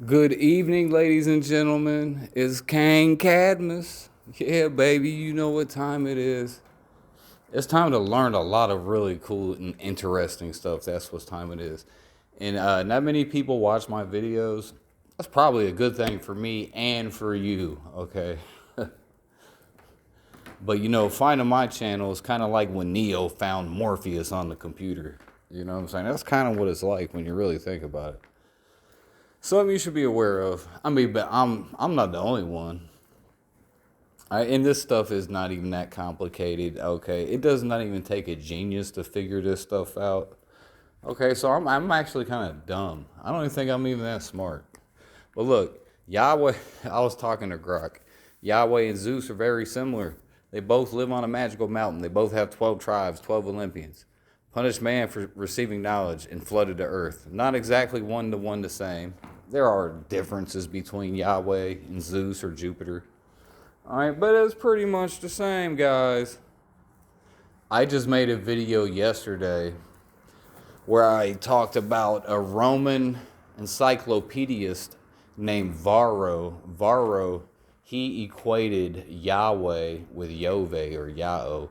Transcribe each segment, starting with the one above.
Good evening, ladies and gentlemen. It's Kang Cadmus. Yeah, baby, you know what time it is. It's time to learn a lot of really cool and interesting stuff. That's what time it is. And not many people watch my videos. That's probably a good thing for me and for you, okay? But finding my channel is kind of like when Neo found Morpheus on the computer. You know what I'm saying? That's kind of what it's like when you really think about it. Something you should be aware of. I mean, but I'm not the only one. And this stuff is not even that complicated. Okay, it does not even take a genius to figure this stuff out. Okay, so I'm actually kind of dumb. I don't even think I'm even that smart. But look, Yahweh. I was talking to Grok. Yahweh and Zeus are very similar. They both live on a magical mountain. They both have 12 tribes, 12 Olympians. Punished man for receiving knowledge and flooded the earth. Not exactly one to one the same. There are differences between Yahweh and Zeus or Jupiter. Alright, but it's pretty much the same, guys. I just made a video yesterday where I talked about a Roman encyclopedist named Varro. Varro, he equated Yahweh with Yahweh or Yahweh.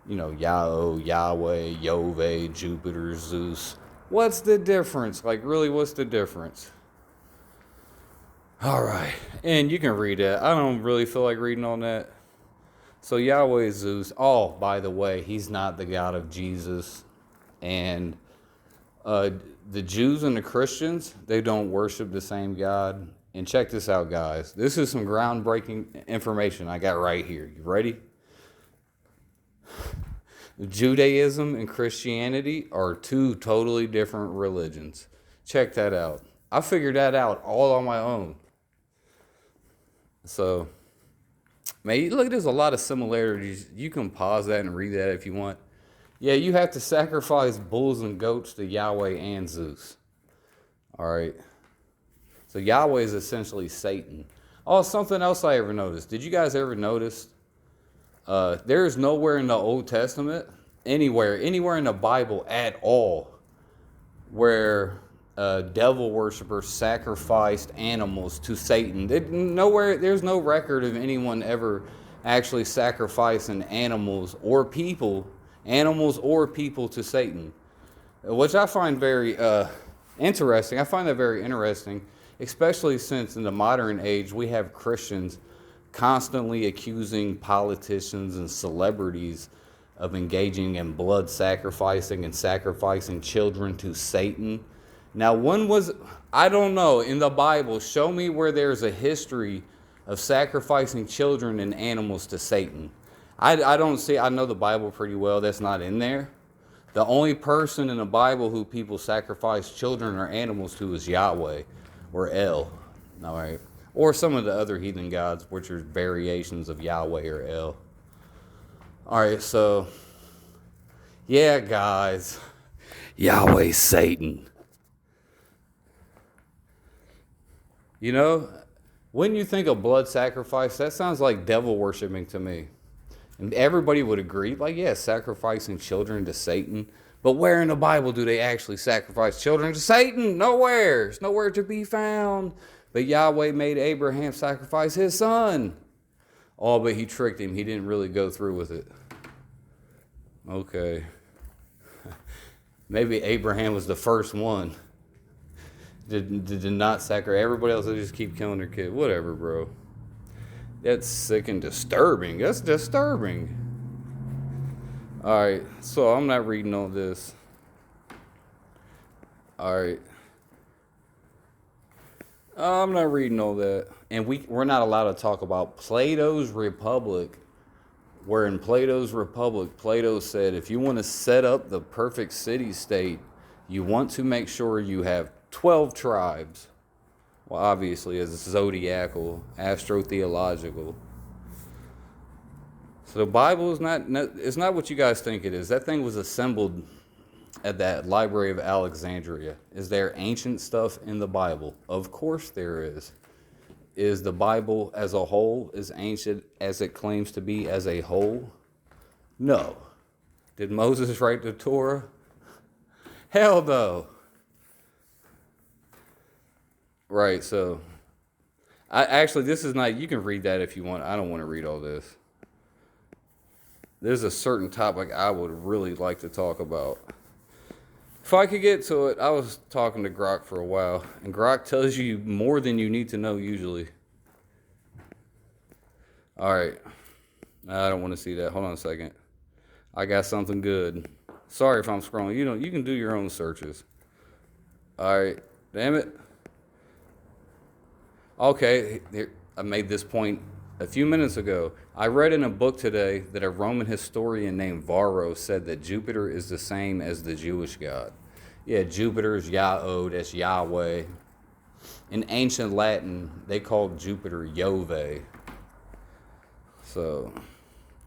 Yahweh, Yahweh, Yahweh, Jupiter, Zeus. What's the difference? Like, really, what's the difference? All right, and you can read that. I don't really feel like reading on that. So Yahweh is Zeus. Oh, by the way, he's not the God of Jesus. And the Jews and the Christians, they don't worship the same God. And check this out, guys. This is some groundbreaking information I got right here. You ready? Judaism and Christianity are two totally different religions. Check that out. I figured that out all on my own. So, man, look, there's a lot of similarities. You can pause that and read that if you want. Yeah, you have to sacrifice bulls and goats to Yahweh and Zeus. All right. So Yahweh is essentially Satan. Oh, something else I ever noticed. Did you guys ever notice? There is nowhere in the Old Testament, anywhere in the Bible at all, where devil worshippers sacrificed animals to Satan. There's no record of anyone ever actually sacrificing animals or people to Satan, which I find very interesting. I find that very interesting, especially since in the modern age we have Christians constantly accusing politicians and celebrities of engaging in blood sacrificing and sacrificing children to Satan. Now, I don't know, in the Bible, show me where there's a history of sacrificing children and animals to Satan. I don't see, I know the Bible pretty well, that's not in there. The only person in the Bible who people sacrifice children or animals to is Yahweh or El. All right. Or some of the other heathen gods, which are variations of Yahweh or El. All right, so, yeah, guys. Yahweh's Satan. You know, when you think of blood sacrifice, that sounds like devil worshiping to me. And everybody would agree, like, yeah, sacrificing children to Satan. But where in the Bible do they actually sacrifice children to Satan? Nowhere. It's nowhere to be found. But Yahweh made Abraham sacrifice his son. Oh, but he tricked him. He didn't really go through with it. Okay. Maybe Abraham was the first one. Did not sacrifice. Everybody else, they just keep killing their kid. Whatever, bro. That's sick and disturbing. That's disturbing. All right, so I'm not reading all this. All right. I'm not reading all that. And we're not allowed to talk about Plato's Republic, where in Plato's Republic, Plato said, if you want to set up the perfect city-state, you want to make sure you have 12 tribes. Well, obviously, as zodiacal, astrotheological. So the Bible is it's not what you guys think it is. That thing was assembled at that Library of Alexandria. Is there ancient stuff in the Bible? Of course there is. Is the Bible as a whole as ancient as it claims to be as a whole? No. Did Moses write the Torah? Hell no. Right. So I actually, this is not. You can read that if you want. I don't want to read all this. There's a certain topic I would really like to talk about. If I could get to it, I was talking to Grok for a while, and Grok tells you more than you need to know usually. All right. I don't want to see that. Hold on a second. I got something good. Sorry if I'm scrolling. You can do your own searches. All right. Damn it. Okay. Here, I made this point a few minutes ago. I read in a book today that a Roman historian named Varro said that Jupiter is the same as the Jewish god. Yeah, Jupiter is Yah-Oh, that's Yahweh. In ancient Latin, they called Jupiter Jove. So,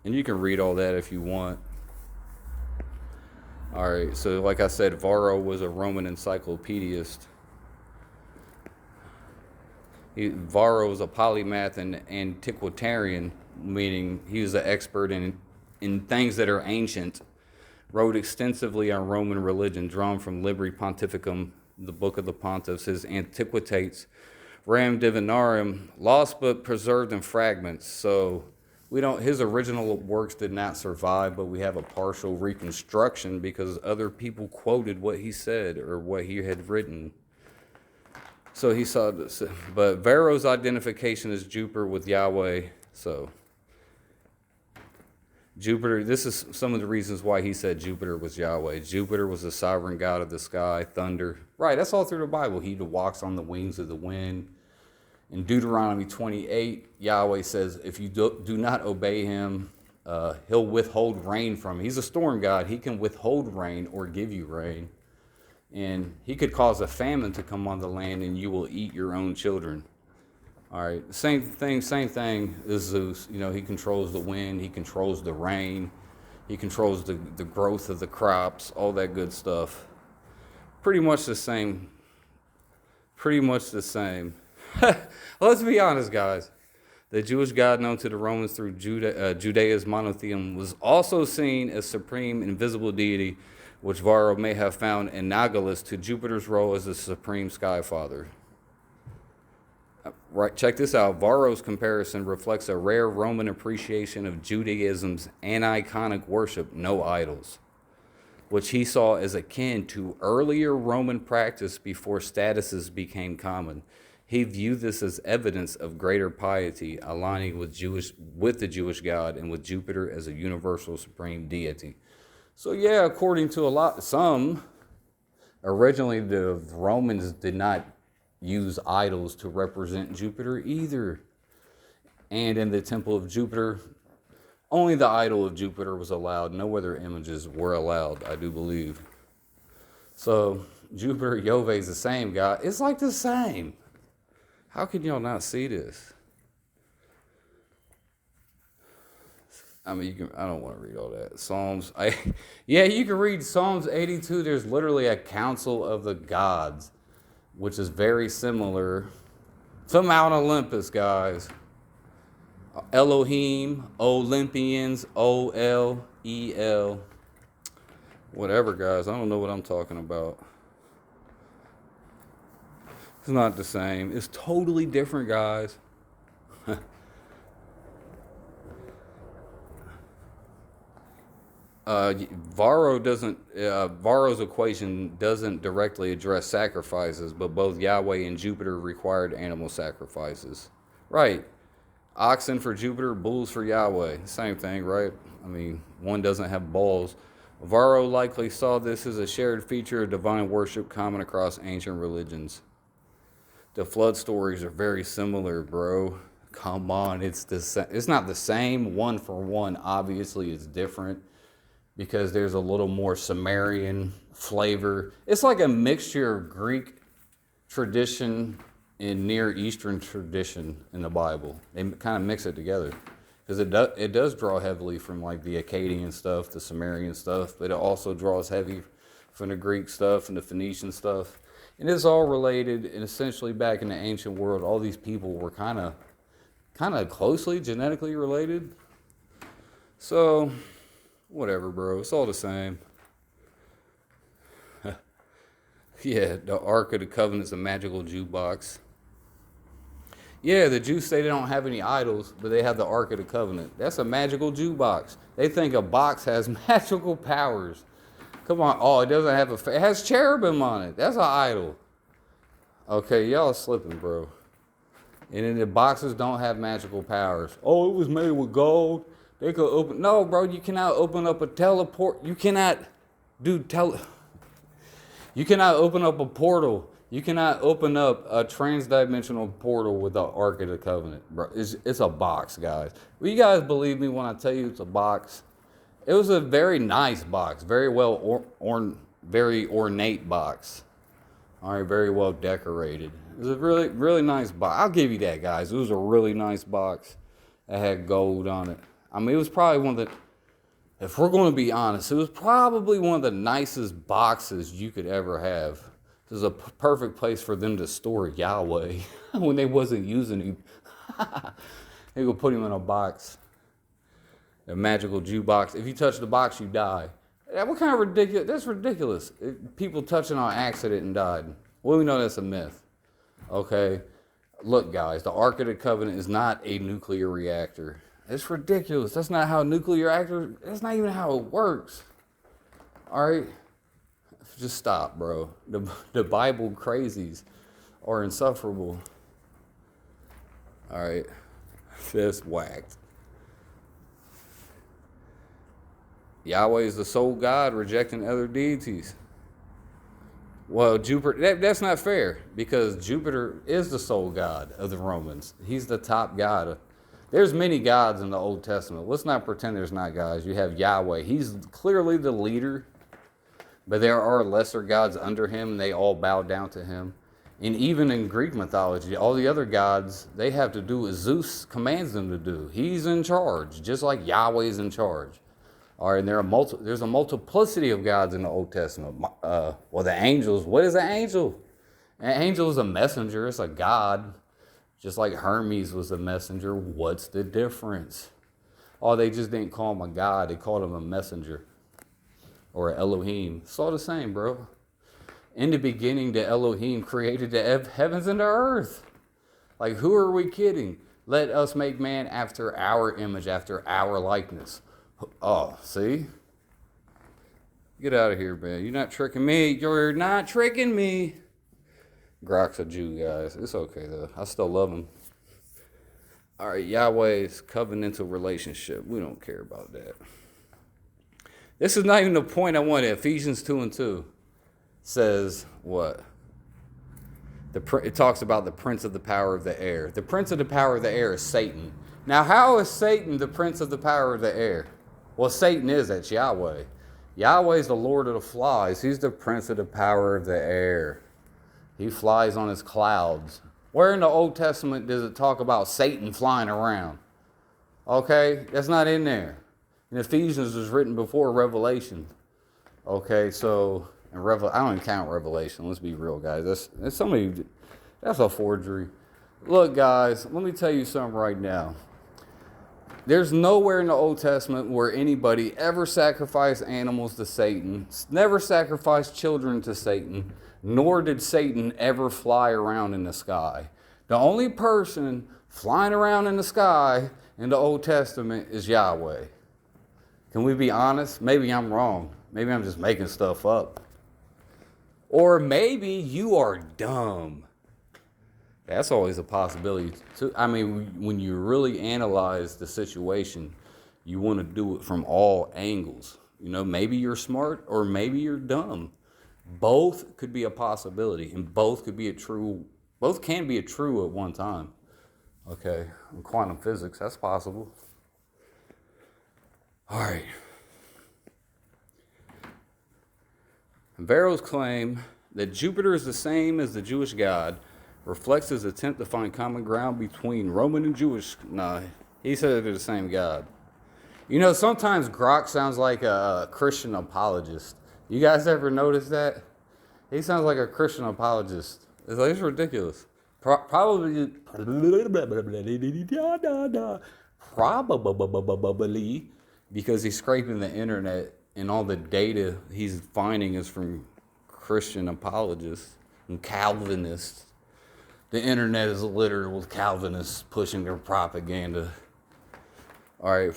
and you can read all that if you want. All right, so like I said, Varro was a Roman encyclopedist. Varro was a polymath and antiquarian, meaning he was an expert in things that are ancient. Wrote extensively on Roman religion, drawn from Libri Pontificum, the Book of the Pontiffs, his Antiquitates, Ram Divinarum, lost but preserved in fragments. So his original works did not survive, but we have a partial reconstruction because other people quoted what he said or what he had written. So he saw this, but Varro's identification is Jupiter with Yahweh. So Jupiter, this is some of the reasons why he said Jupiter was Yahweh. Jupiter was the sovereign god of the sky, thunder. Right, that's all through the Bible. He walks on the wings of the wind. In Deuteronomy 28, Yahweh says, if you do not obey him, he'll withhold rain from you. He's a storm god. He can withhold rain or give you rain. And he could cause a famine to come on the land and you will eat your own children. All right, same thing is Zeus. He controls the wind, he controls the rain, he controls the growth of the crops, all that good stuff. Pretty much the same. Let's be honest, guys. The Jewish God known to the Romans through Judea's monotheism was also seen as supreme invisible deity, which Varro may have found analogous to Jupiter's role as the supreme sky father. Right, check this out. Varro's comparison reflects a rare Roman appreciation of Judaism's aniconic worship, no idols, which he saw as akin to earlier Roman practice before statuses became common. He viewed this as evidence of greater piety, aligning with the Jewish God and with Jupiter as a universal supreme deity. So yeah, according to some, originally the Romans did not use idols to represent Jupiter either. And in the temple of Jupiter, only the idol of Jupiter was allowed. No other images were allowed, I do believe. So Jupiter, Jove is the same God. It's like the same. How can y'all not see this? I mean, I don't want to read all that. You can read Psalms 82. There's literally a council of the gods, which is very similar to Mount Olympus, guys. Elohim, Olympians, O-L-E-L. Whatever, guys. I don't know what I'm talking about. It's not the same. It's totally different, guys. Varro's equation doesn't directly address sacrifices, but both Yahweh and Jupiter required animal sacrifices. Right. Oxen for Jupiter, bulls for Yahweh. Same thing, right? I mean, one doesn't have balls. Varro likely saw this as a shared feature of divine worship common across ancient religions. The flood stories are very similar, bro. Come on, it's not the same one for one. Obviously, it's different because there's a little more Sumerian flavor. It's like a mixture of Greek tradition and Near Eastern tradition in the Bible. They kind of mix it together because it does draw heavily from like the Akkadian stuff, the Sumerian stuff, but it also draws heavy from the Greek stuff and the Phoenician stuff. And it's all related, and essentially back in the ancient world, all these people were kind of closely genetically related. So, whatever, bro. It's all the same. Yeah, the Ark of the Covenant's a magical jukebox. Yeah, the Jews say they don't have any idols, but they have the Ark of the Covenant. That's a magical Jew box. They think a box has magical powers. Come on. Oh, it doesn't have it has cherubim on it. That's an idol. Okay, y'all slipping, bro. And then the boxes don't have magical powers. Oh, it was made with gold. They could open. No, bro, you cannot open up a teleport. You cannot You cannot open up a portal. You cannot open up a trans-dimensional portal with the Ark of the Covenant, bro. It's a box, guys. Will you guys believe me when I tell you it's a box? It was a very nice box, very well very ornate box. All right, very well decorated. It was a really, really nice box. I'll give you that, guys. It was a really nice box. It had gold on it. I mean, it was probably one of the, if we're going to be honest, it was probably one of the nicest boxes you could ever have. This is a perfect place for them to store Yahweh when they wasn't using him. They would put him in a box, a magical Jew box. If you touch the box, you die. What kind of ridiculous? That's ridiculous. People touching on accident and died. Well, we know that's a myth. Okay, look, guys, the Ark of the Covenant is not a nuclear reactor. It's ridiculous. That's not how a nuclear reactor. That's not even how it works. All right, just stop, bro. The Bible crazies are insufferable. All right, just whacked. Yahweh is the sole God, rejecting other deities. Well, Jupiter, that's not fair, because Jupiter is the sole God of the Romans. He's the top God. There's many gods in the Old Testament. Let's not pretend there's not gods. You have Yahweh. He's clearly the leader, but there are lesser gods under him, and they all bow down to him. And even in Greek mythology, all the other gods, they have to do what Zeus commands them to do. He's in charge, just like Yahweh's in charge. All right, and there's a multiplicity of gods in the Old Testament. Well, the angels, what is an angel? An angel is a messenger. It's a god. Just like Hermes was a messenger. What's the difference? Oh, they just didn't call him a god. They called him a messenger. Or an Elohim. It's all the same, bro. In the beginning, the Elohim created the heavens and the earth. Like, who are we kidding? Let us make man after our image, after our likeness. Oh, see? Get out of here, man. You're not tricking me. You're not tricking me. Grok's a Jew, guys. It's okay, though. I still love him. All right, Yahweh's covenantal relationship. We don't care about that. This is not even the point I wanted. Ephesians 2:2 says what? It talks about the prince of the power of the air. The prince of the power of the air is Satan. Now, how is Satan the prince of the power of the air? Well, Satan is, that's Yahweh. Yahweh is the Lord of the flies. He's the prince of the power of the air. He flies on his clouds. Where in the Old Testament does it talk about Satan flying around? Okay, that's not in there. And Ephesians was written before Revelation. Okay, so I don't even count Revelation. Let's be real, guys. That's a forgery. Look, guys, let me tell you something right now. There's nowhere in the Old Testament where anybody ever sacrificed animals to Satan, never sacrificed children to Satan, nor did Satan ever fly around in the sky. The only person flying around in the sky in the Old Testament is Yahweh. Can we be honest? Maybe I'm wrong. Maybe I'm just making stuff up. Or maybe you are dumb. That's always a possibility. I mean, when you really analyze the situation, you want to do it from all angles. You know, maybe you're smart or maybe you're dumb. Both could be a possibility, and both can be a true at one time. Okay, in quantum physics, that's possible. All right. Varro's claim that Jupiter is the same as the Jewish god reflects his attempt to find common ground between Roman and Jewish. Nah, he said they're the same God. You know, sometimes Grok sounds like a Christian apologist. You guys ever notice that? He sounds like a Christian apologist. It's ridiculous. Probably because he's scraping the internet and all the data he's finding is from Christian apologists and Calvinists. The internet is littered with Calvinists pushing their propaganda. All right.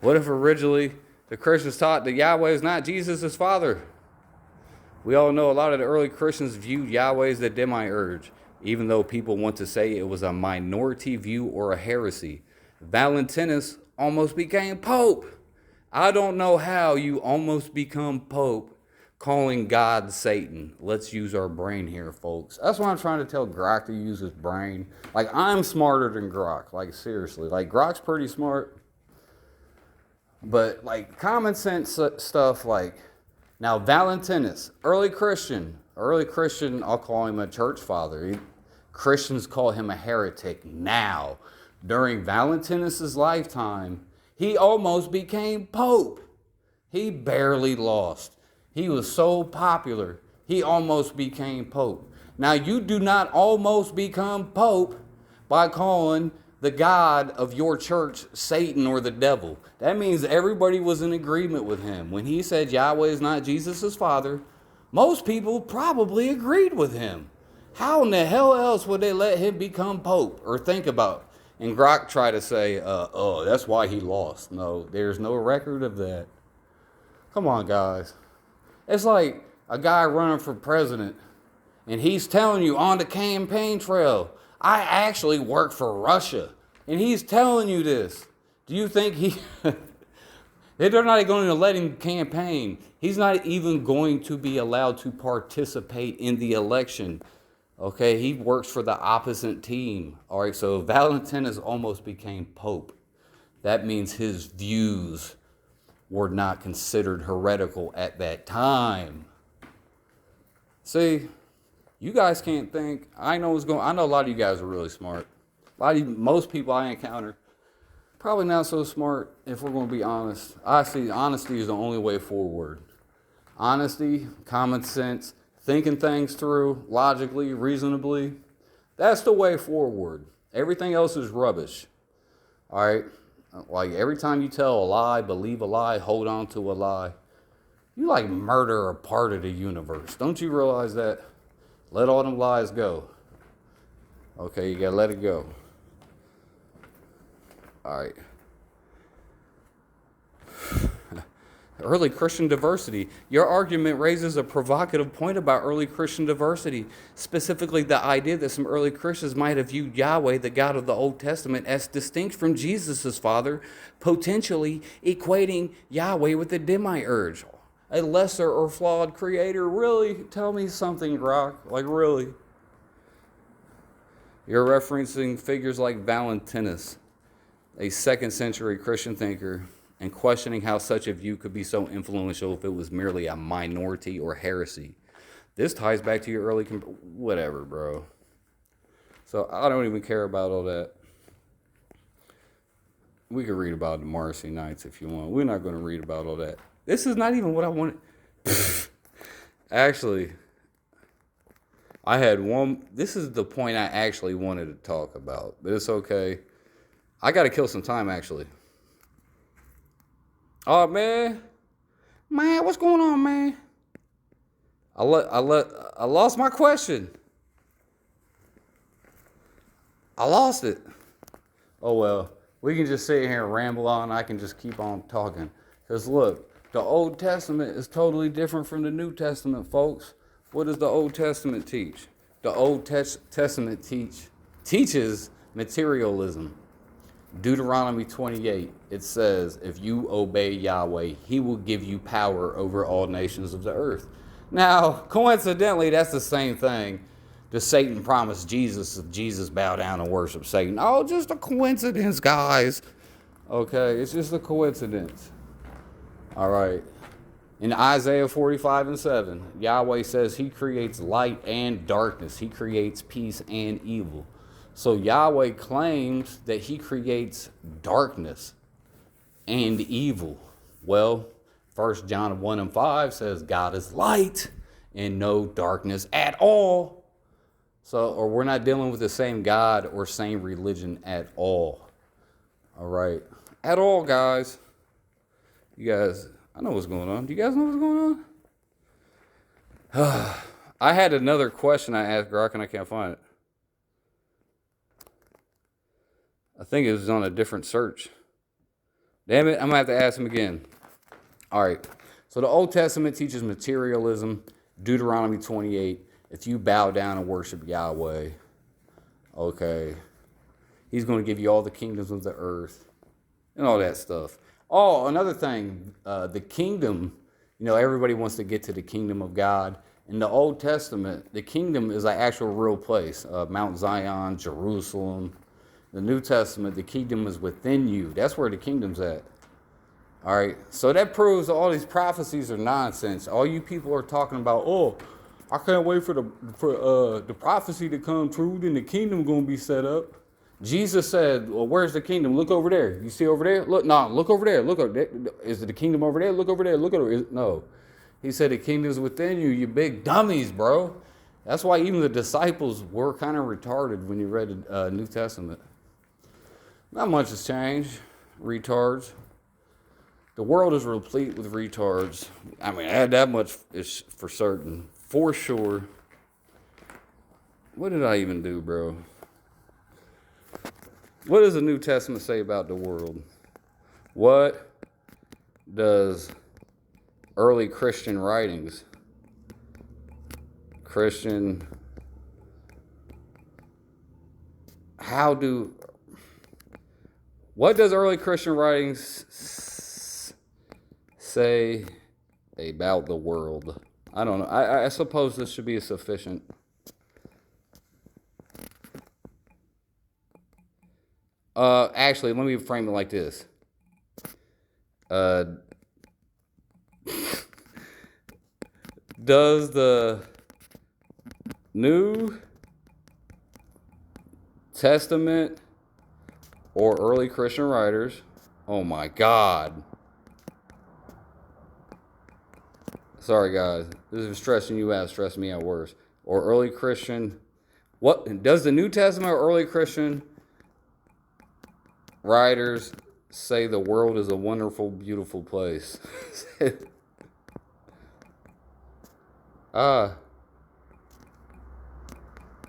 What if originally the Christians taught that Yahweh is not Jesus' father? We all know a lot of the early Christians viewed Yahweh as the demiurge, even though people want to say it was a minority view or a heresy. Valentinus almost became Pope. I don't know how you almost become Pope calling God Satan. Let's use our brain here, folks. That's why I'm trying to tell Grok to use his brain. Like, I'm smarter than Grok. Like, seriously. Like, Grok's pretty smart. But, like, common sense stuff, like, now, Valentinus, early Christian, I'll call him a church father. Christians call him a heretic now. During Valentinus' lifetime, he almost became Pope. He barely lost. He was so popular, he almost became Pope. Now, you do not almost become Pope by calling the God of your church Satan or the devil. That means everybody was in agreement with him. When he said Yahweh is not Jesus' father, most people probably agreed with him. How in the hell else would they let him become Pope? Or think about it. And Grok tried to say, oh, that's why he lost. No, there's no record of that. Come on, guys. It's like a guy running for president, and he's telling you on the campaign trail, I actually work for Russia. And he's telling you this. Do you think they're not going to let him campaign. He's not even going to be allowed to participate in the election. Okay, he works for the opposite team. All right, so Valentinus almost became Pope. That means his views were not considered heretical at that time. See, you guys can't think. I know a lot of you guys are really smart. Most people I encounter, probably not so smart if we're going to be honest. I see honesty is the only way forward. Honesty, common sense, thinking things through logically, reasonably, that's the way forward. Everything else is rubbish. All right? Like, every time you tell a lie, believe a lie, hold on to a lie, you like murder a part of the universe. Don't you realize that? Let all them lies go. Okay, you gotta let it go. All right. Early Christian diversity. Your argument raises a provocative point about early Christian diversity, specifically the idea that some early Christians might have viewed Yahweh, the God of the Old Testament, as distinct from Jesus' father, potentially equating Yahweh with the demiurge, a lesser or flawed creator. Really? Tell me something, Grok. Like, really? You're referencing figures like Valentinus, a 2nd century Christian thinker, and questioning how such a view could be so influential if it was merely a minority or heresy. This ties back to your early... whatever, bro. So I don't even care about all that. We could read about the Marcionites if you want. We're not going to read about all that. This is not even what I wanted. Actually, I had one... This is the point I actually wanted to talk about. But it's okay. I got to kill some time, actually. Oh, man, what's going on, man? I lost my question. I lost it. Oh, well, we can just sit here and ramble on. I can just keep on talking. Because, look, the Old Testament is totally different from the New Testament, folks. What does the Old Testament teach? The Old Testament teaches materialism. Deuteronomy 28, it says, if you obey Yahweh, he will give you power over all nations of the earth. Now, coincidentally, that's the same thing that Satan promised Jesus if Jesus bowed down and worshiped Satan. Oh, just a coincidence, guys. Okay, it's just a coincidence. All right. In Isaiah 45:7, Yahweh says he creates light and darkness. He creates peace and evil. So Yahweh claims that he creates darkness and evil. Well, 1 John 1:5 says God is light and no darkness at all. So, or we're not dealing with the same God or same religion at all. All right. At all, guys. You guys, I know what's going on. Do you guys know what's going on? I had another question I asked Grok and I can't find it. I think it was on a different search. Damn it, I'm going to have to ask him again. All right. So the Old Testament teaches materialism. Deuteronomy 28. If you bow down and worship Yahweh, okay, he's going to give you all the kingdoms of the earth and all that stuff. Oh, another thing, the kingdom, everybody wants to get to the kingdom of God. In the Old Testament, the kingdom is an actual real place. Mount Zion, Jerusalem. The New Testament, the kingdom is within you. That's where the kingdom's at. All right. So that proves all these prophecies are nonsense. All you people are talking about, oh, I can't wait for the prophecy to come true. Then the kingdom going to be set up. Jesus said, well, where's the kingdom? Look over there. You see over there? Look over there. Look over there. Is it the kingdom over there? Look over there. Look over there. No. He said the kingdom's within you, you big dummies, bro. That's why even the disciples were kind of retarded when you read the New Testament. Not much has changed. Retards. The world is replete with retards. I mean, that much is for certain. For sure. What did I even do, bro? What does the New Testament say about the world? What does early Christian writings, what does early Christian writings say about the world? I don't know. I suppose this should be sufficient. Actually, let me frame it like this. Does the New Testament or early Christian writers, oh my God. Sorry guys, this is stressing you out, stressing me out worse. Or early Christian, what does the New Testament or early Christian writers say the world is a wonderful, beautiful place? I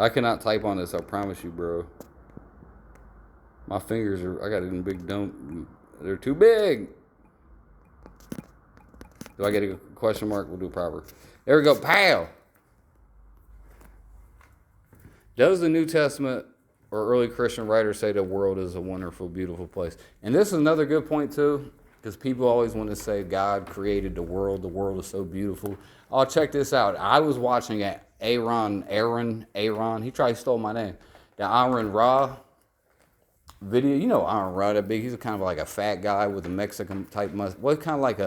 cannot type on this, I promise you, bro. My fingers I got it in big dump. They're too big. Do I get a question mark? We'll do it proper. There we go. Pow! Does the New Testament or early Christian writers say the world is a wonderful, beautiful place? And this is another good point, too, because people always want to say God created the world is so beautiful. Oh, check this out. I was watching Aaron, he tried to steal my name. The Aaron Ra video. You know Aaron Ra, that big. He's kind of like a fat guy with a Mexican type mustache. Well, kind of like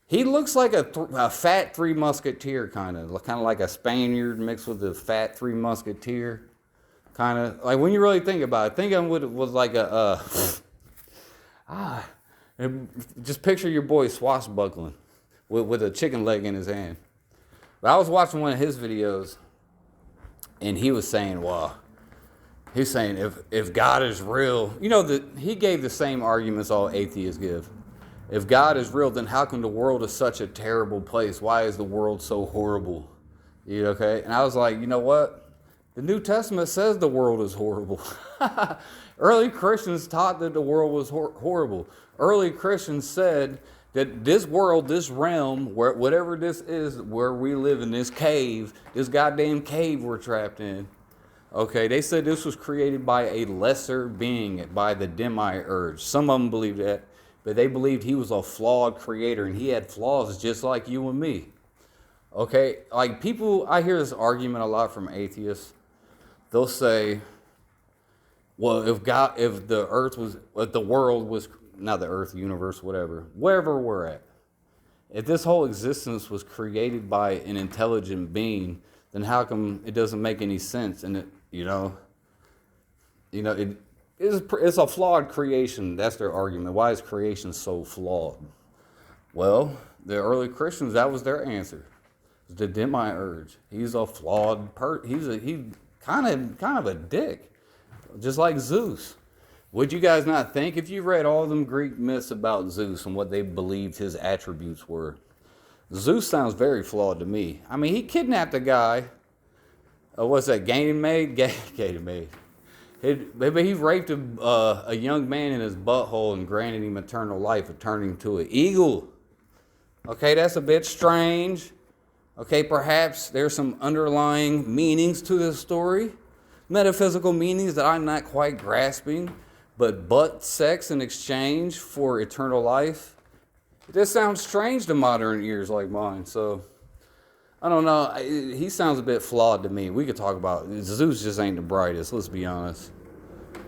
he looks like a fat Three Musketeer kind of like a Spaniard mixed with a fat Three Musketeer. Kind of like when you really think about it, think of him was like just picture your boy swashbuckling with a chicken leg in his hand. But I was watching one of his videos, and he was saying, he's saying if God is real, he gave the same arguments all atheists give. If God is real, then how come the world is such a terrible place? Why is the world so horrible? Okay? And I was like, you know what? The New Testament says the world is horrible. Early Christians taught that the world was horrible. Early Christians said that this world, this realm, whatever this is, where we live in this cave, this goddamn cave we're trapped in, okay, they said this was created by a lesser being, by the demiurge. Some of them believe that, but they believed he was a flawed creator and he had flaws just like you and me. Okay, like I hear this argument a lot from atheists. They'll say, well, if the world was, not the earth, the universe, wherever we're at, if this whole existence was created by an intelligent being, then how come it doesn't make any sense? And it's a flawed creation. That's their argument. Why is creation so flawed? Well, the early Christians, that was their answer. The demiurge. He's a flawed he's kind of a dick, just like Zeus. Would you guys not think, if you read all them Greek myths about Zeus and what they believed his attributes were, Zeus sounds very flawed to me. I mean, he kidnapped a guy. What's that? Ganymede? Ganymede. He raped a young man in his butthole and granted him eternal life of turning to an eagle. Okay, that's a bit strange. Okay, perhaps there's some underlying meanings to this story. Metaphysical meanings that I'm not quite grasping. But butt sex in exchange for eternal life? This sounds strange to modern ears like mine. So, I don't know. He sounds a bit flawed to me. We could talk about Zeus just ain't the brightest, let's be honest.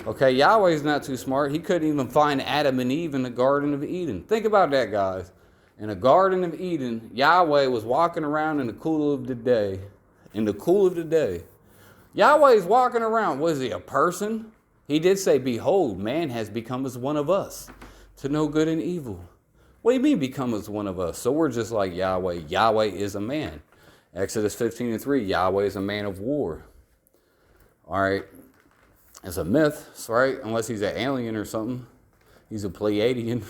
Okay, Yahweh's not too smart. He couldn't even find Adam and Eve in the Garden of Eden. Think about that, guys. In the Garden of Eden, Yahweh was walking around in the cool of the day. In the cool of the day. Yahweh's walking around. Was he a person? He did say, behold, man has become as one of us, to know good and evil. What do you mean become as one of us? So we're just like Yahweh. Yahweh is a man. Exodus 15:3, Yahweh is a man of war. All right. It's a myth, right? Unless he's an alien or something. He's a Pleiadian.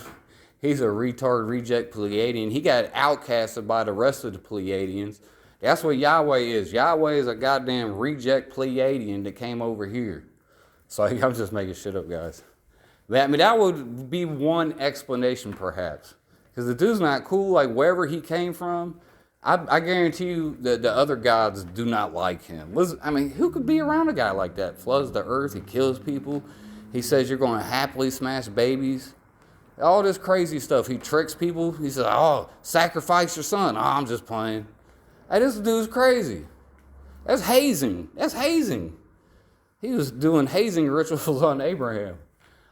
He's a retard, reject Pleiadian. He got outcasted by the rest of the Pleiadians. That's what Yahweh is. Yahweh is a goddamn reject Pleiadian that came over here. So I'm just making shit up, guys. I mean, that would be one explanation, perhaps. Because the dude's not cool. Like, wherever he came from, I guarantee you that the other gods do not like him. I mean, who could be around a guy like that? Floods the earth. He kills people. He says you're going to happily smash babies. All this crazy stuff. He tricks people. He says, oh, sacrifice your son. Oh, I'm just playing. Hey, this dude's crazy. That's hazing. That's hazing. He was doing hazing rituals on Abraham.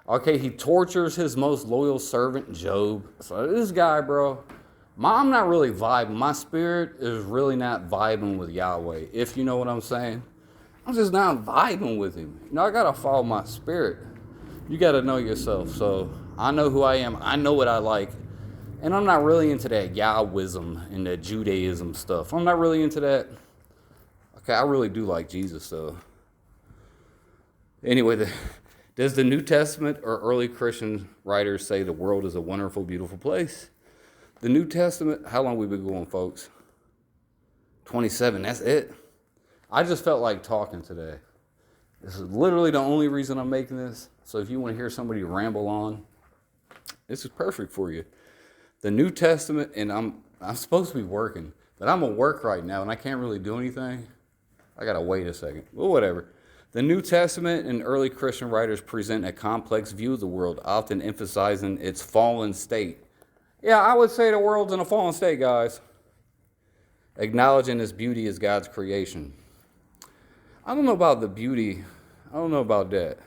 Okay, he tortures his most loyal servant, Job. So this guy, bro, I'm not really vibing. My spirit is really not vibing with Yahweh, if you know what I'm saying. I'm just not vibing with him. You know, I got to follow my spirit. You got to know yourself. So I know who I am. I know what I like. And I'm not really into that Yahwism and that Judaism stuff. I'm not really into that. Okay, I really do like Jesus, though. Anyway, does the New Testament or early Christian writers say the world is a wonderful, beautiful place? The New Testament, how long we been going, folks? 27, that's it. I just felt like talking today. This is literally the only reason I'm making this. So if you want to hear somebody ramble on, this is perfect for you. The New Testament, and I'm supposed to be working, but I'm at work right now and I can't really do anything. I gotta wait a second. Well, whatever. The New Testament and early Christian writers present a complex view of the world, often emphasizing its fallen state. Yeah, I would say the world's in a fallen state, guys. Acknowledging its beauty as God's creation. I don't know about the beauty. I don't know about that.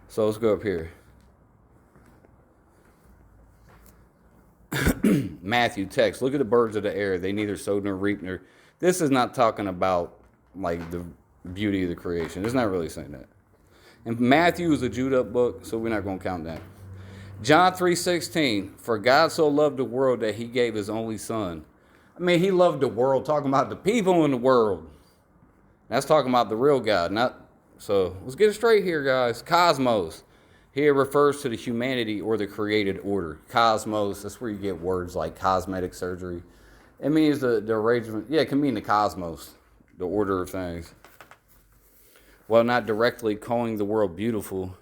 So let's go up here. Matthew text. Look at the birds of the air. They neither sow nor reap nor. This is not talking about like the beauty of the creation. It's not really saying that. And Matthew is a Judah book, so we're not going to count that. John 3:16. For God so loved the world that he gave his only son. I mean, he loved the world, talking about the people in the world. That's talking about the real God, not. So let's get it straight here, guys. Cosmos. Here refers to the humanity or the created order. Cosmos, that's where you get words like cosmetic surgery. It means the arrangement. Yeah, it can mean the cosmos, the order of things. While not directly calling the world beautiful.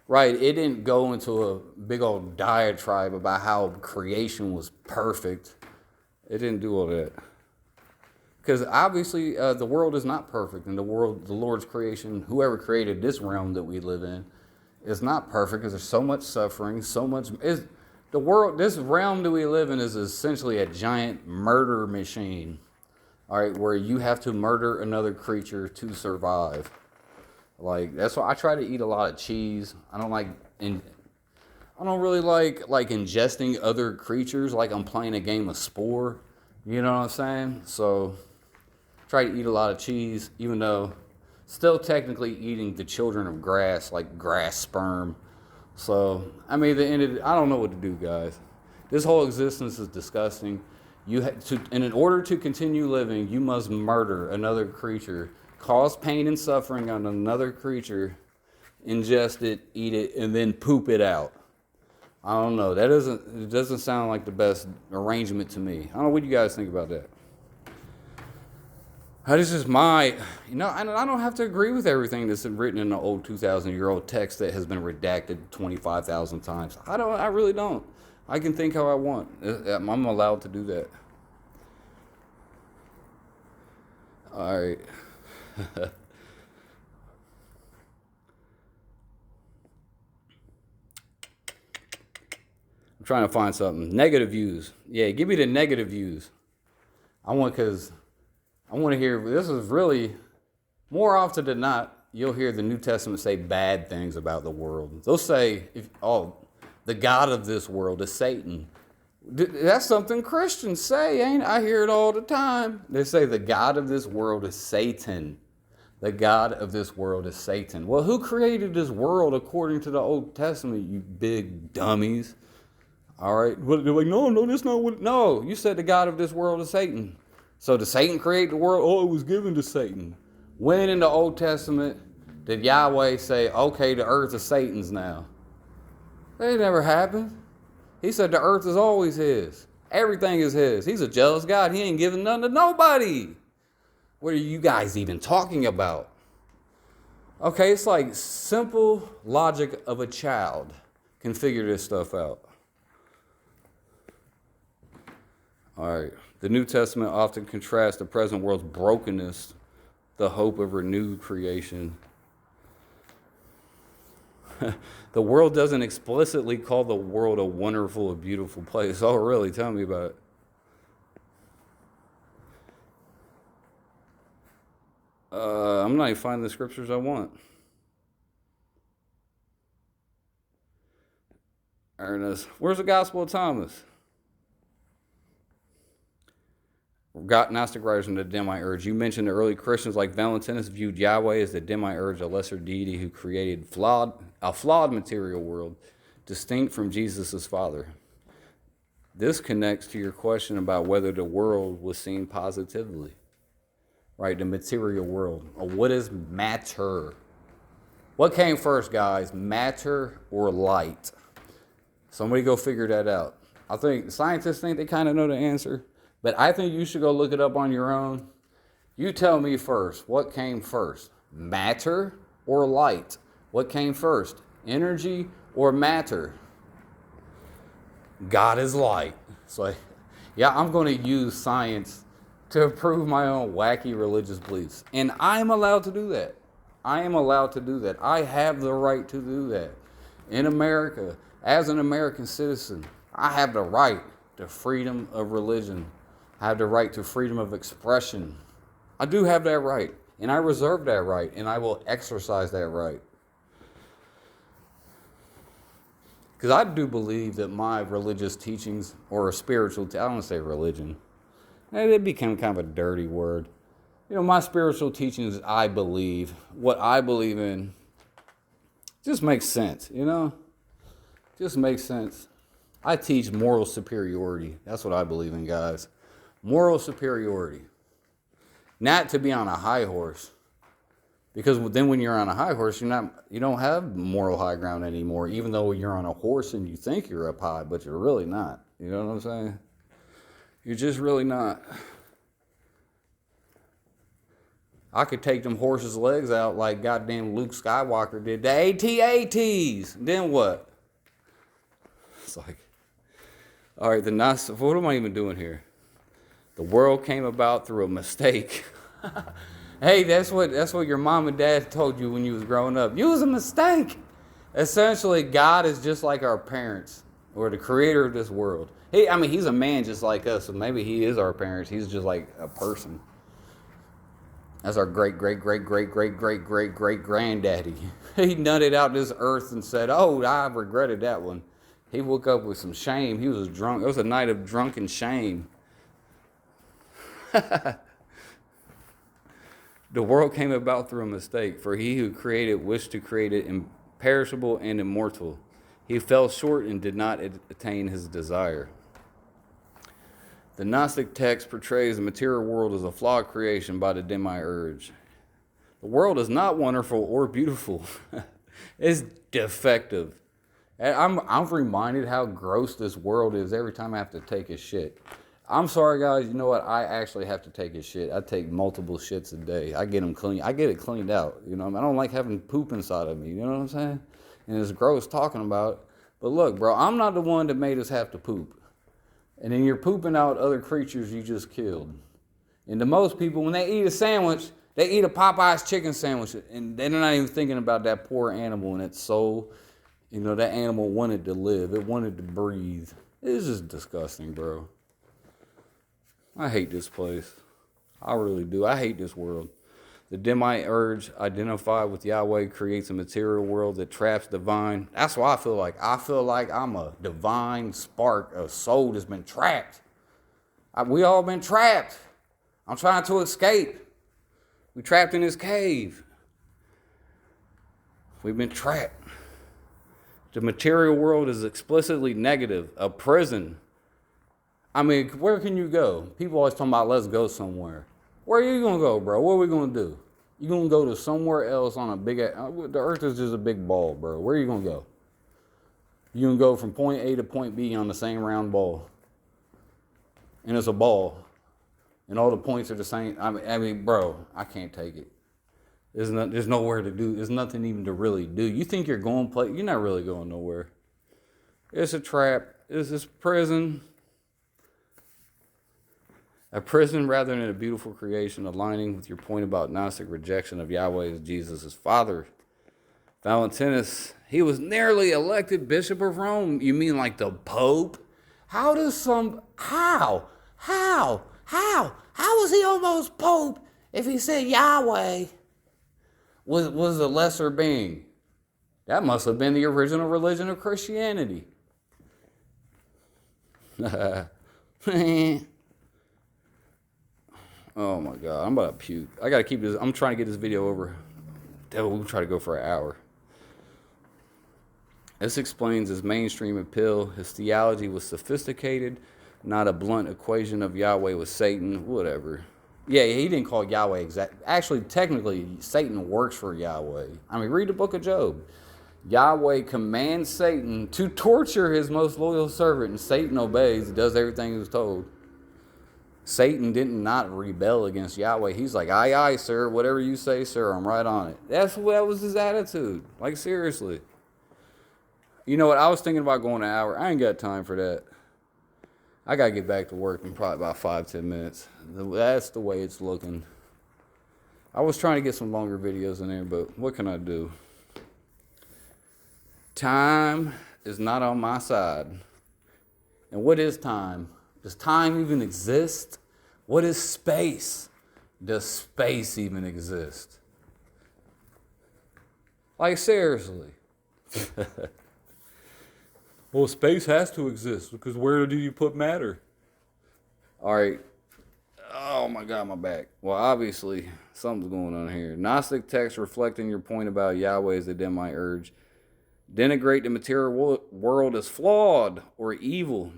Right, it didn't go into a big old diatribe about how creation was perfect. It didn't do all that. Because obviously the world is not perfect. And the Lord's creation, whoever created this realm that we live in, is not perfect because there's so much suffering, so much. The world, this realm that we live in is essentially a giant murder machine. All right, where you have to murder another creature to survive. Like, that's why I try to eat a lot of cheese. I don't really like ingesting other creatures like I'm playing a game of Spore. You know what I'm saying? So try to eat a lot of cheese, even though still technically eating the children of grass, like grass sperm. So, I mean, I don't know what to do, guys. This whole existence is disgusting. And in order to continue living, you must murder another creature, cause pain and suffering on another creature, ingest it, eat it, and then poop it out. I don't know. It doesn't sound like the best arrangement to me. I don't know what you guys think about that. This is my, I don't have to agree with everything that's written in the old 2,000-year-old text that has been redacted 25,000 times. I really don't. I can think how I want. I'm allowed to do that. All right. I'm trying to find something. Negative views. Yeah, give me the negative views. Because I want to hear, this is really, more often than not, you'll hear the New Testament say bad things about the world. They'll say, the God of this world is Satan. That's something Christians say, ain't it? I hear it all the time. They say the God of this world is Satan. The God of this world is Satan. Well, who created this world according to the Old Testament, you big dummies? All right. Well, they're like, no, that's not what. No, you said the God of this world is Satan. So did Satan create the world? Oh, it was given to Satan. When in the Old Testament did Yahweh say, okay, the earth is Satan's now? That never happened. He said the earth is always his. Everything is his. He's a jealous God. He ain't giving nothing to nobody. What are you guys even talking about? Okay, it's like simple logic of a child can figure this stuff out. All right. The New Testament often contrasts the present world's brokenness, the hope of renewed creation. The world doesn't explicitly call the world a wonderful, a beautiful place. Oh, really? Tell me about it. I'm not even finding the scriptures I want. Ernest, where's the Gospel of Thomas? Gnostic writers and the Demiurge. You mentioned the early Christians like Valentinus viewed Yahweh as the Demiurge, a lesser deity who created a flawed material world, distinct from Jesus' Father. This connects to your question about whether the world was seen positively. Right, the material world. What is matter? What came first, guys? Matter or light? Somebody go figure that out. I think scientists think they kind of know the answer. But I think you should go look it up on your own. You tell me first, what came first? Matter or light? What came first? Energy or matter? God is light. It's like, yeah, I'm going to use science to prove my own wacky religious beliefs. And I'm allowed to do that. I am allowed to do that. I have the right to do that. In America, as an American citizen, I have the right to freedom of religion. I have the right to freedom of expression. I do have that right, and I reserve that right, and I will exercise that right. Because I do believe that my religious teachings, or spiritual, I don't want to say religion, it became kind of a dirty word. My spiritual teachings, I believe, what I believe in, just makes sense, Just makes sense. I teach moral superiority. That's what I believe in, guys. Moral superiority. Not to be on a high horse. Because then when you're on a high horse, you don't have moral high ground anymore, even though you're on a horse and you think you're up high, but you're really not. You know what I'm saying? You're just really not. I could take them horses' legs out like goddamn Luke Skywalker did. The AT-ATs. Then what? It's like, all right, what am I even doing here? The world came about through a mistake. Hey, that's what your mom and dad told you when you was growing up. You was a mistake. Essentially, God is just like our parents, or the creator of this world. He's a man just like us, so maybe he is our parents. He's just like a person. That's our great granddaddy. He nutted out this earth and said, oh, I regretted that one. He woke up with some shame. He was drunk. It was a night of drunken shame. The world came about through a mistake, for he who created wished to create it imperishable and immortal. He fell short and did not attain his desire. The Gnostic text portrays the material world as a flawed creation by the Demiurge. The world is not wonderful or beautiful. It's defective. And I'm reminded how gross this world is every time I have to take a shit. I'm sorry, guys. You know what? I actually have to take a shit. I take multiple shits a day. I get them clean. I get it cleaned out. You know, I don't like having poop inside of me. You know what I'm saying? And it's gross talking about it. But look, bro, I'm not the one that made us have to poop. And then you're pooping out other creatures you just killed. And to most people, when they eat a sandwich, they eat a Popeye's chicken sandwich, and they're not even thinking about that poor animal and its soul. You know, that animal wanted to live. It wanted to breathe. It's just disgusting, bro. I hate this place. I really do. I hate this world. The Demite urge identified with Yahweh creates a material world that traps divine. That's what I feel like. I feel like I'm a divine spark, a soul that's been trapped. We all been trapped. I'm trying to escape. We trapped in this cave. We've been trapped. The material world is explicitly negative, a prison. I mean, where can you go? People always talking about let's go somewhere. Where are you going to go, bro? What are we going to do? You're going to go to somewhere else on a big... The earth is just a big ball, bro. Where are you going to go? You can go from point A to point B on the same round ball. And it's a ball. And all the points are the same. I mean, bro, I can't take it. There's nowhere to do. There's nothing even to really do. You think you're going play? You're not really going nowhere. It's a trap. It's this prison. A prison rather than a beautiful creation, aligning with your point about Gnostic rejection of Yahweh as Jesus' father. Valentinus, he was nearly elected Bishop of Rome. You mean like the Pope? How was he almost Pope if he said Yahweh was a lesser being? That must have been the original religion of Christianity. Oh my God, I'm about to puke. I gotta keep this. I'm trying to get this video over. We'll try to go for an hour. This explains his mainstream appeal. His theology was sophisticated, not a blunt equation of Yahweh with Satan, whatever. Yeah, he didn't call Yahweh exact. Actually, technically, Satan works for Yahweh. I mean, read the book of Job. Yahweh commands Satan to torture his most loyal servant, and Satan obeys. He does everything he was told. Satan did not rebel against Yahweh. He's like, aye, aye, sir. Whatever you say, sir, I'm right on it. That was his attitude. Like, seriously. You know what? I was thinking about going an hour. I ain't got time for that. I got to get back to work in probably about 5-10 minutes. That's the way it's looking. I was trying to get some longer videos in there, but what can I do? Time is not on my side. And what is time? Does time even exist? What is space? Does space even exist? Like, seriously. Well, space has to exist because where do you put matter? All right. Oh my God, my back. Well, obviously, something's going on here. Gnostic texts reflecting your point about Yahweh as the Demite urge denigrate the material world as flawed or evil.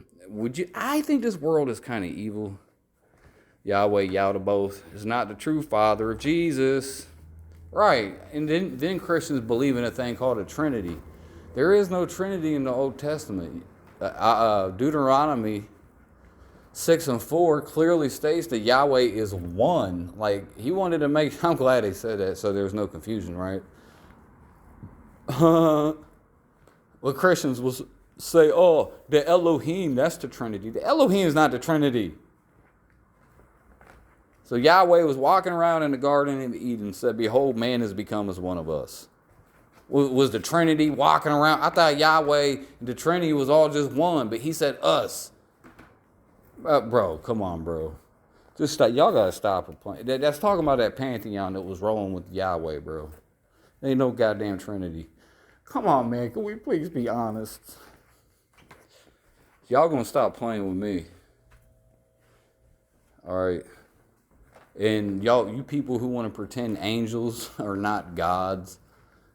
I think this world is kind of evil. Yahweh, Yahweh both, is not the true father of Jesus. Right. And then Christians believe in a thing called a Trinity. There is no Trinity in the Old Testament. Deuteronomy 6:4 clearly states that Yahweh is one. Like, he wanted to make... I'm glad he said that so there's no confusion, right? Well, Christians will say, oh, the Elohim, that's the Trinity. The Elohim is not the Trinity. So Yahweh was walking around in the Garden of Eden and said, behold, man has become as one of us. Was the Trinity walking around? I thought Yahweh and the Trinity was all just one, but he said us. Bro, come on, bro. Just stop. Y'all got to stop playing. That's talking about that pantheon that was rolling with Yahweh, bro. There ain't no goddamn Trinity. Come on, man. Can we please be honest? Y'all going to stop playing with me. All right. And y'all, you people who want to pretend angels are not gods,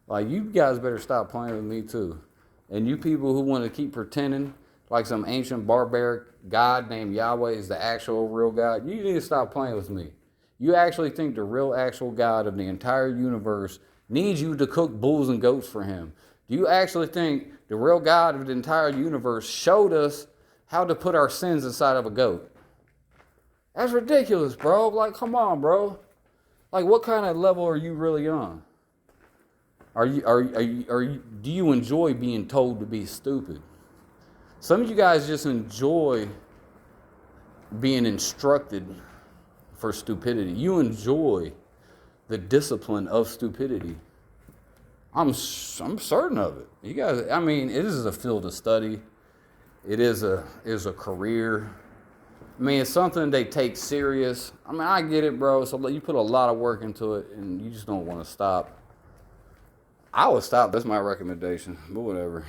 like, you guys better stop playing with me too. And you people who want to keep pretending like some ancient barbaric god named Yahweh is the actual real God, you need to stop playing with me. You actually think the real actual God of the entire universe needs you to cook bulls and goats for him. Do you actually think the real God of the entire universe showed us how to put our sins inside of a goat? That's ridiculous, bro. Like, come on, bro. Like, what kind of level are you really on? Do you enjoy being told to be stupid? Some of you guys just enjoy being instructed for stupidity. You enjoy the discipline of stupidity. I'm certain of it. You guys, I mean, it is a field of study. It is a career. I mean, it's something they take serious. I mean, I get it, bro. So you put a lot of work into it, and you just don't want to stop. I would stop. That's my recommendation. But whatever.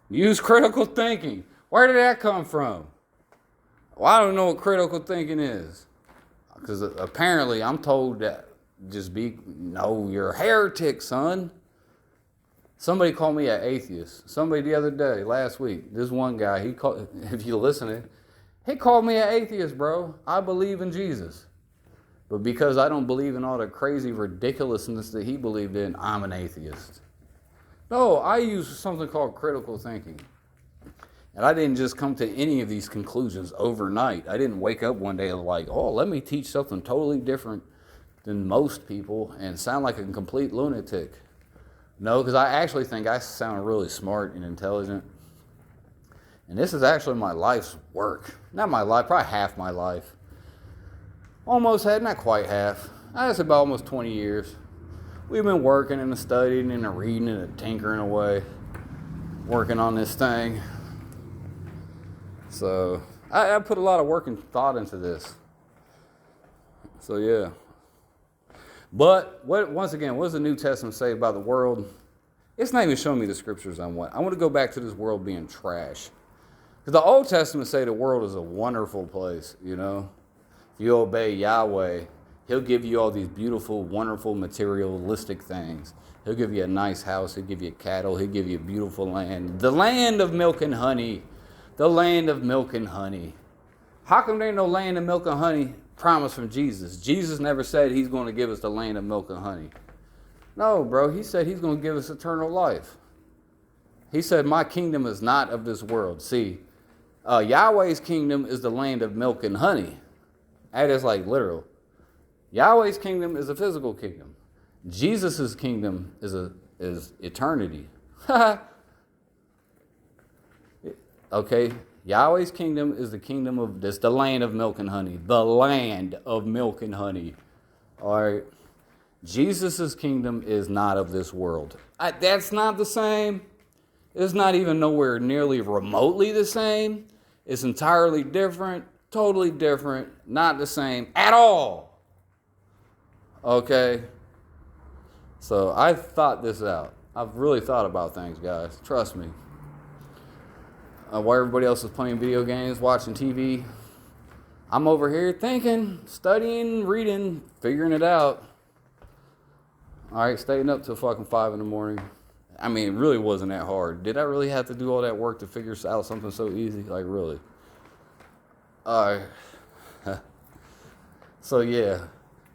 Use critical thinking. Where did that come from? Well, I don't know what critical thinking is. Because apparently I'm told that no, you're a heretic, son. Somebody called me an atheist. Somebody the other day, last week, this one guy, if you're listening, he called me an atheist, bro. I believe in Jesus. But because I don't believe in all the crazy ridiculousness that he believed in, I'm an atheist. No, I use something called critical thinking. And I didn't just come to any of these conclusions overnight. I didn't wake up one day like, oh, let me teach something totally different than most people and sound like a complete lunatic. No, because I actually think I sound really smart and intelligent. And this is actually my life's work. Not my life, probably half my life. Almost had, not quite half. That's about almost 20 years. We've been working and studying and reading and tinkering away, working on this thing. So I put a lot of work and thought into this. So yeah. But once again, what does the New Testament say about the world? It's not even showing me the scriptures I want. I want to go back to this world being trash. Because the Old Testament say the world is a wonderful place, you know. If you obey Yahweh, he'll give you all these beautiful, wonderful, materialistic things. He'll give you a nice house. He'll give you cattle. He'll give you a beautiful land. The land of milk and honey. The land of milk and honey. How come there ain't no land of milk and honey promised from Jesus? Jesus never said he's going to give us the land of milk and honey. No, bro. He said he's going to give us eternal life. He said, my kingdom is not of this world. See, Yahweh's kingdom is the land of milk and honey. That is like literal. Yahweh's kingdom is a physical kingdom. Jesus' kingdom is eternity. Okay, Yahweh's kingdom is the kingdom of this, the land of milk and honey. The land of milk and honey. All right. Jesus' kingdom is not of this world. That's not the same. It's not even nowhere nearly remotely the same. It's entirely different, totally different, not the same at all. Okay? So I thought this out. I've really thought about things, guys. Trust me. While everybody else is playing video games, watching TV, I'm over here thinking, studying, reading, figuring it out. All right, staying up till fucking 5 in the morning. I mean, it really wasn't that hard. Did I really have to do all that work to figure out something so easy? Like, really? All right. So, yeah.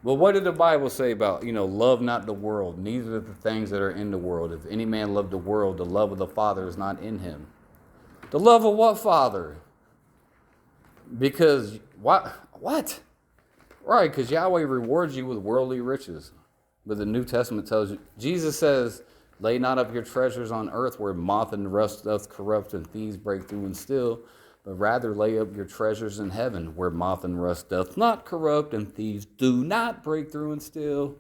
Well, what did the Bible say about, love not the world, neither the things that are in the world? If any man love the world, the love of the Father is not in him. The love of what Father? Because, what? Right, because Yahweh rewards you with worldly riches. But the New Testament tells you, Jesus says, lay not up your treasures on earth where moth and rust doth corrupt and thieves break through and steal, but rather lay up your treasures in heaven where moth and rust doth not corrupt and thieves do not break through and steal.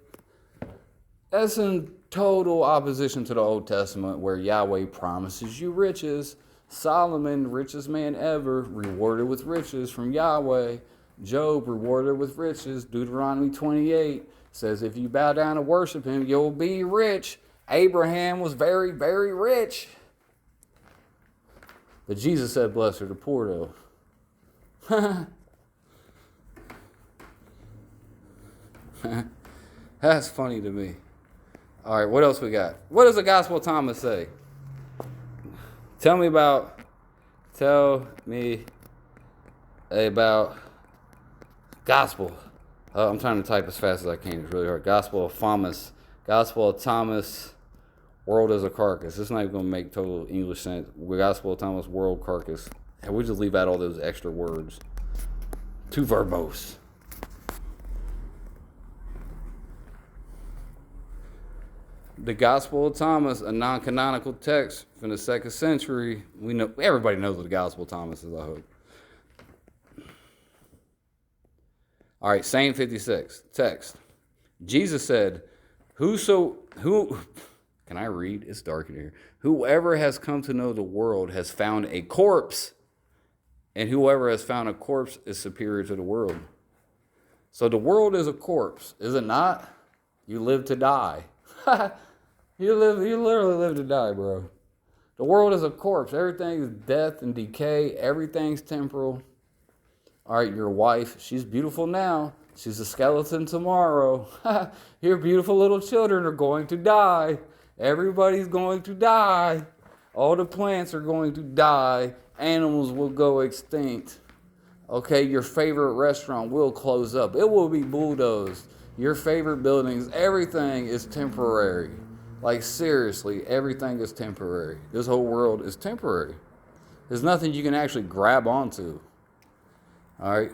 That's in total opposition to the Old Testament where Yahweh promises you riches. Solomon, richest man ever, rewarded with riches from Yahweh. Job, rewarded with riches. Deuteronomy 28 says if you bow down and worship him, you'll be rich. Abraham was very, very rich. But Jesus said, blessed are the poor, though. That's funny to me. All right, what else we got? What does the Gospel of Thomas say? Tell me about gospel. I'm trying to type as fast as I can. It's really hard. Gospel of Thomas. Gospel of Thomas. World as a carcass. It's not even going to make total English sense. Gospel of Thomas. World carcass. And we just leave out all those extra words. Too verbose. The Gospel of Thomas, a non-canonical text from the 2nd century. We know everybody knows what the Gospel of Thomas is, I hope. All right, Psalm 56, text. Jesus said, who can I read? It's dark in here. Whoever has come to know the world has found a corpse, and whoever has found a corpse is superior to the world. So the world is a corpse, is it not? You live to die. You literally live to die, bro. The world is a corpse. Everything is death and decay. Everything's temporal. All right, your wife, she's beautiful now. She's a skeleton tomorrow. Your beautiful little children are going to die. Everybody's going to die. All the plants are going to die. Animals will go extinct. Okay, your favorite restaurant will close up. It will be bulldozed. Your favorite buildings, everything is temporary. Like, seriously, everything is temporary. This whole world is temporary. There's nothing you can actually grab onto. All right?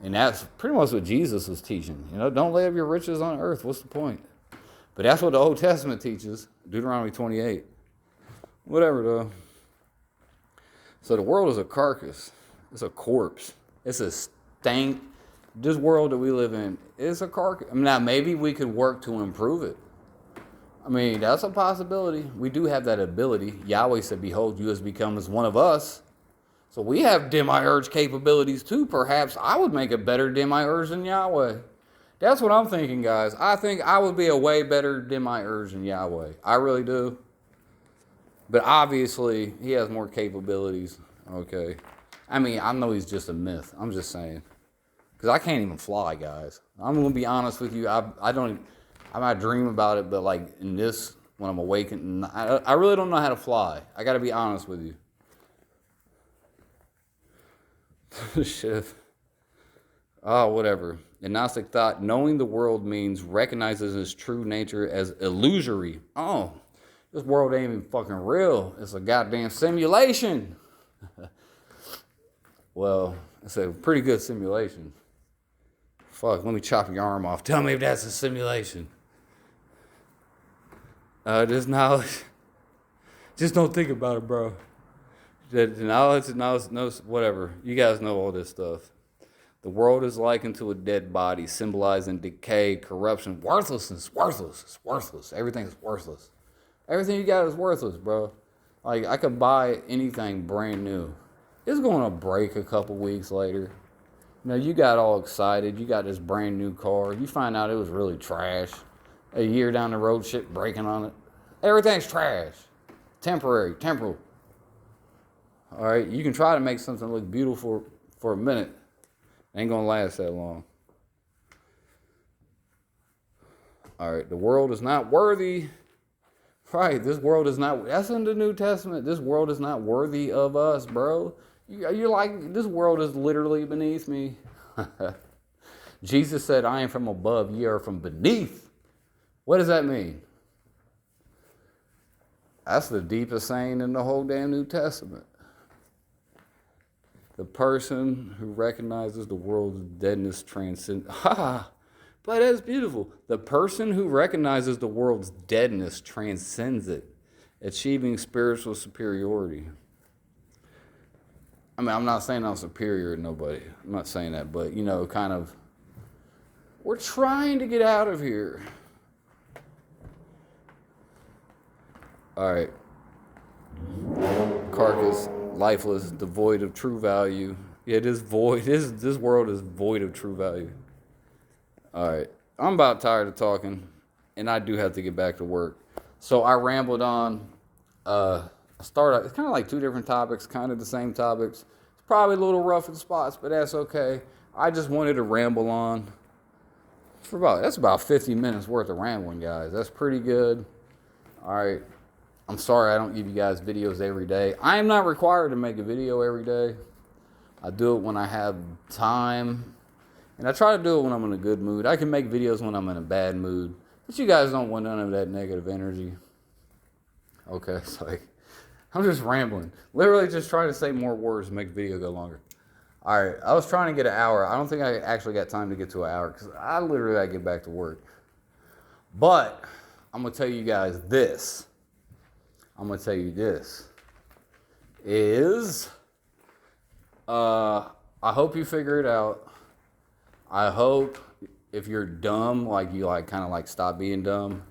And that's pretty much what Jesus was teaching. You know, don't lay up your riches on earth. What's the point? But that's what the Old Testament teaches. Deuteronomy 28. Whatever, though. So the world is a carcass. It's a corpse. It's a stank. This world that we live in is a carcass. I mean, now maybe we could work to improve it. I mean, that's a possibility. We do have that ability. Yahweh said, behold, you has become as one of us. So we have demiurge capabilities too. Perhaps I would make a better demiurge than Yahweh. That's what I'm thinking, guys. I think I would be a way better demiurge than Yahweh. I really do. But obviously, he has more capabilities. Okay. I mean, I know he's just a myth. I'm just saying. Because I can't even fly, guys. I'm going to be honest with you. I might dream about it, but like in this, when I'm awakened, I really don't know how to fly. I got to be honest with you. Shit. Oh, whatever. In Gnostic thought, knowing the world means recognizes its true nature as illusory. Oh, this world ain't even fucking real. It's a goddamn simulation. Well, it's a pretty good simulation. Fuck, let me chop your arm off. Tell me if that's a simulation. This knowledge. Just don't think about it, bro. The knowledge, whatever. You guys know all this stuff. The world is likened to a dead body, symbolizing decay, corruption, worthlessness. It's worthless. Everything's worthless. Everything you got is worthless, bro. Like, I could buy anything brand new. It's going to break a couple weeks later. You know, you got all excited. You got this brand new car. You find out it was really trash. A year down the road, shit breaking on it. Everything's trash. Temporary, temporal. All right, you can try to make something look beautiful for a minute. Ain't gonna last that long. All right, the world is not worthy. Right, this world is not. That's in the New Testament. This world is not worthy of us, bro. You're like, this world is literally beneath me. Jesus said, I am from above, ye are from beneath. What does that mean? That's the deepest saying in the whole damn New Testament. The person who recognizes the world's deadness transcends. But that's beautiful. The person who recognizes the world's deadness transcends it, achieving spiritual superiority. I mean, I'm not saying I'm superior to nobody. I'm not saying that, but, you know, kind of, we're trying to get out of here. All right. Carcass, lifeless, devoid of true value. Yeah, it is void. This world is void of true value. All right. I'm about tired of talking, and I do have to get back to work. So I rambled on. It's kind of like two different topics, kind of the same topics. It's probably a little rough in spots, but that's okay. I just wanted to ramble on. That's about 50 minutes worth of rambling, guys. That's pretty good. All right. I'm sorry I don't give you guys videos every day. I am not required to make a video every day. I do it when I have time And I try to do it when I'm in a good mood. I can make videos when I'm in a bad mood. But you guys don't want none of that negative energy. Okay, it's like, I'm just rambling. Literally just trying to say more words to make the video go longer. All right, I was trying to get an hour. I don't think I actually got time to get to an hour because I literally got to get back to work. But I'm going to tell you guys this. I hope you figure it out. I hope if you're dumb, like you like kind of like stop being dumb.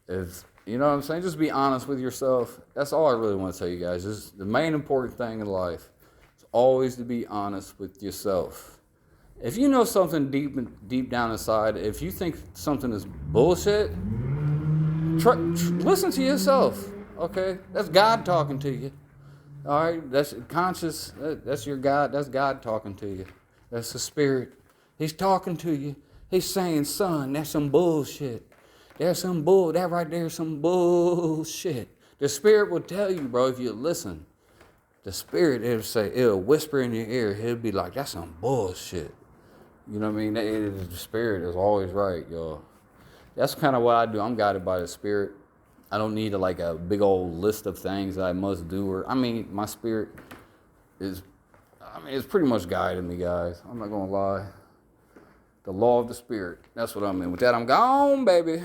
If you know what I'm saying, just be honest with yourself. That's all I really want to tell you guys. Just the main important thing in life is always to be honest with yourself. If you know something deep down inside, if you think something is bullshit, listen to yourself. Okay, that's God talking to you. All right, that's conscious. That's your God. That's God talking to you. That's the Spirit. He's talking to you. He's saying, son, that's some bullshit. There's some bull. That right there is some bullshit. The Spirit will tell you, bro, if you listen. The Spirit, it'll whisper in your ear. He'll be like, that's some bullshit. You know what I mean? The Spirit is always right, y'all. That's kind of what I do. I'm guided by the Spirit. I don't need a big old list of things that I must do. My Spirit is, it's pretty much guiding me, guys. I'm not going to lie. The law of the Spirit. That's what I'm in. With that, I'm gone, baby.